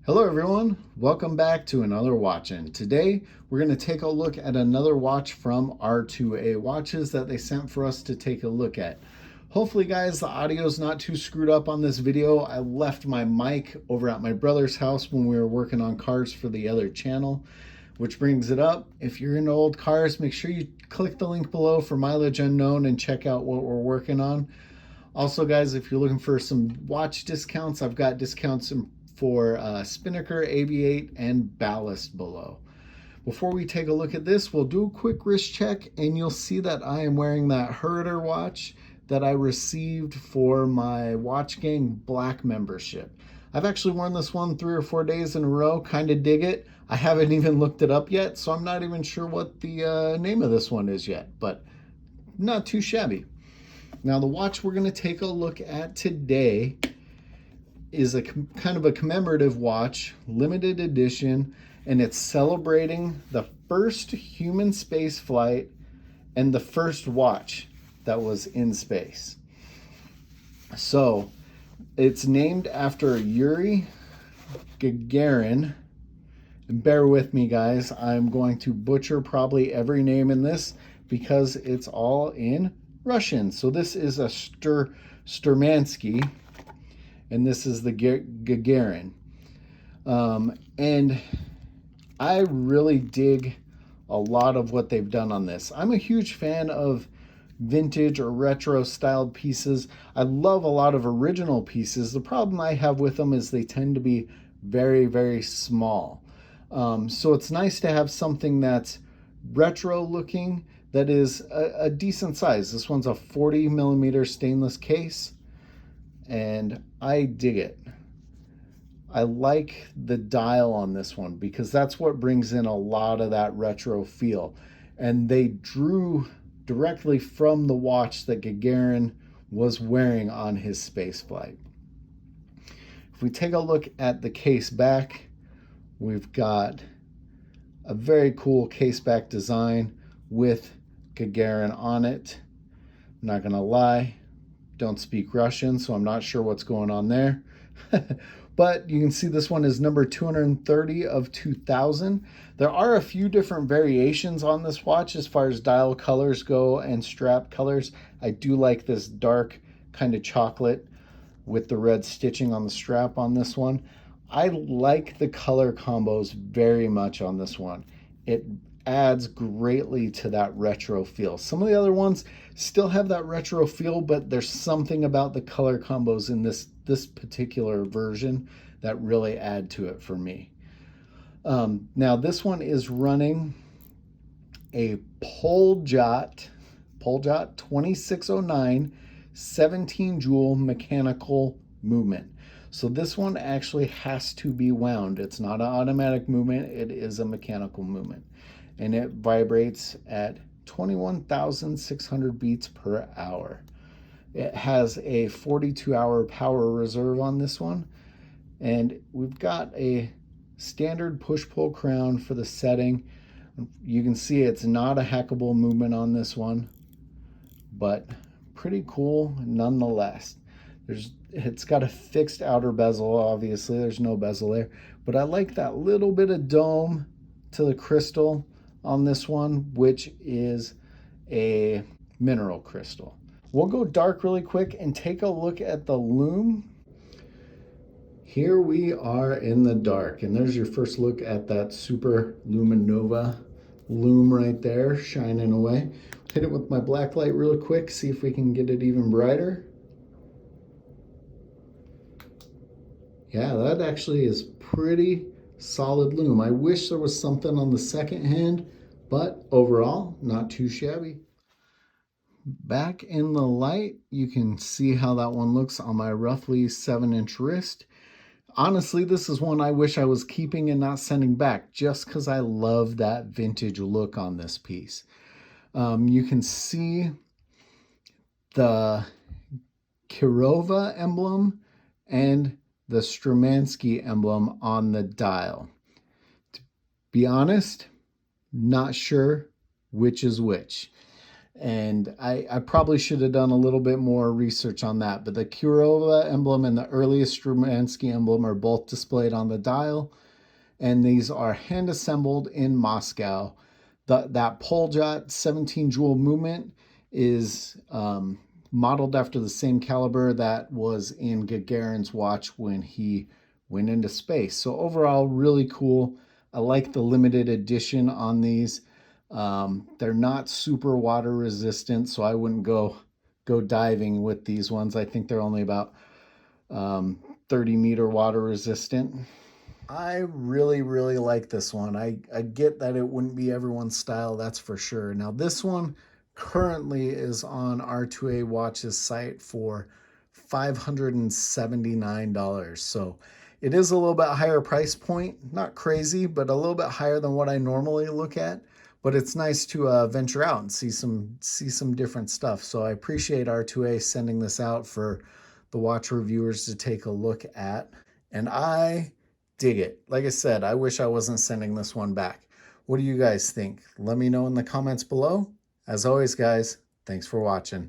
Hello everyone, welcome back to another Watchin. Today we're going to take a look at another watch from R2A Watches that they sent for us to take a look at. Hopefully guys, the audio is not too screwed up on this video. I left my mic over at my brother's house when we were working on cars for the other channel, which brings it up. If you're into old cars, make sure you click the link below for mileage unknown and check out what we're working on. Also guys, if you're looking for some watch discounts, I've got discounts for Spinnaker, Aviate, and Ballast below. Before we take a look at this, we'll do a quick wrist check and you'll see that I am wearing that Herder watch that I received for my Watchgang Black membership. I've actually worn this one 3 or 4 days in a row, kind of dig it. I haven't even looked it up yet, so I'm not even sure what the name of this one is yet, but not too shabby. Now the watch we're going to take a look at today is a kind of a commemorative watch, limited edition, and it's celebrating the first human space flight and the first watch that was in space. So it's named after Yuri Gagarin. And bear with me guys, I'm going to butcher probably every name in this because it's all in Russian. So this is a Sturmanskie, and this is the Gagarin. And I really dig a lot of what they've done on this. I'm a huge fan of vintage or retro styled pieces. I love a lot of original pieces. The problem I have with them is they tend to be very, very small. So it's nice to have something that's retro looking that is a decent size. This one's a 40mm stainless case, and I dig it. I like the dial on this one because that's what brings in a lot of that retro feel. And they drew directly from the watch that Gagarin was wearing on his space flight. If we take a look at the case back, we've got a very cool case back design with Gagarin on it. I'm not gonna lie, don't speak Russian, so I'm not sure what's going on there. But you can see this one is number 230 of 2000. There are a few different variations on this watch as far as dial colors go and strap colors. I do like this dark kind of chocolate with the red stitching on the strap on this one. I like the color combos very much on this one. It adds greatly to that retro feel. Some of the other ones still have that retro feel, but there's something about the color combos in this particular version that really add to it for me. Now this one is running a Poljot 2609 17 joule mechanical movement. So this one actually has to be wound. It's not an automatic movement, it is a mechanical movement. And it vibrates at 21,600 beats per hour. It has a 42-hour power reserve on this one. And we've got a standard push-pull crown for the setting. You can see it's not a hackable movement on this one, but pretty cool nonetheless. It's got a fixed outer bezel, obviously. There's no bezel there. But I like that little bit of dome to the crystal on this one, which is a mineral crystal. We'll go dark really quick and take a look at the Lume. Here we are in the dark, and there's your first look at that Super Luminova Lume right there, shining away. Hit it with my black light really quick, see if we can get it even brighter. Yeah, that actually is pretty solid Lume. I wish there was something on the second hand, but overall, not too shabby. Back in the light, you can see how that one looks on my roughly 7-inch wrist. Honestly, this is one I wish I was keeping and not sending back just because I love that vintage look on this piece. You can see the Kirova emblem and the Sturmanskie emblem on the dial. To be honest, not sure which is which. And I probably should have done a little bit more research on that. But the Kurova emblem and the earliest Sturmanskie emblem are both displayed on the dial, and these are hand assembled in Moscow. That Poljot 17 jewel movement is modeled after the same caliber that was in Gagarin's watch when he went into space. So overall, really cool. I like the limited edition on these. They're not super water resistant, so I wouldn't go diving with these ones. I think they're only about 30-meter water resistant. I really, really like this one. I get that it wouldn't be everyone's style, that's for sure. Now, this one currently is on R2A Watches site for $579. So it is a little bit higher price point. Not crazy, but a little bit higher than what I normally look at. But it's nice to venture out and see some different stuff. So I appreciate R2A sending this out for the watch reviewers to take a look at. And I dig it. Like I said, I wish I wasn't sending this one back. What do you guys think? Let me know in the comments below. As always, guys, thanks for watching.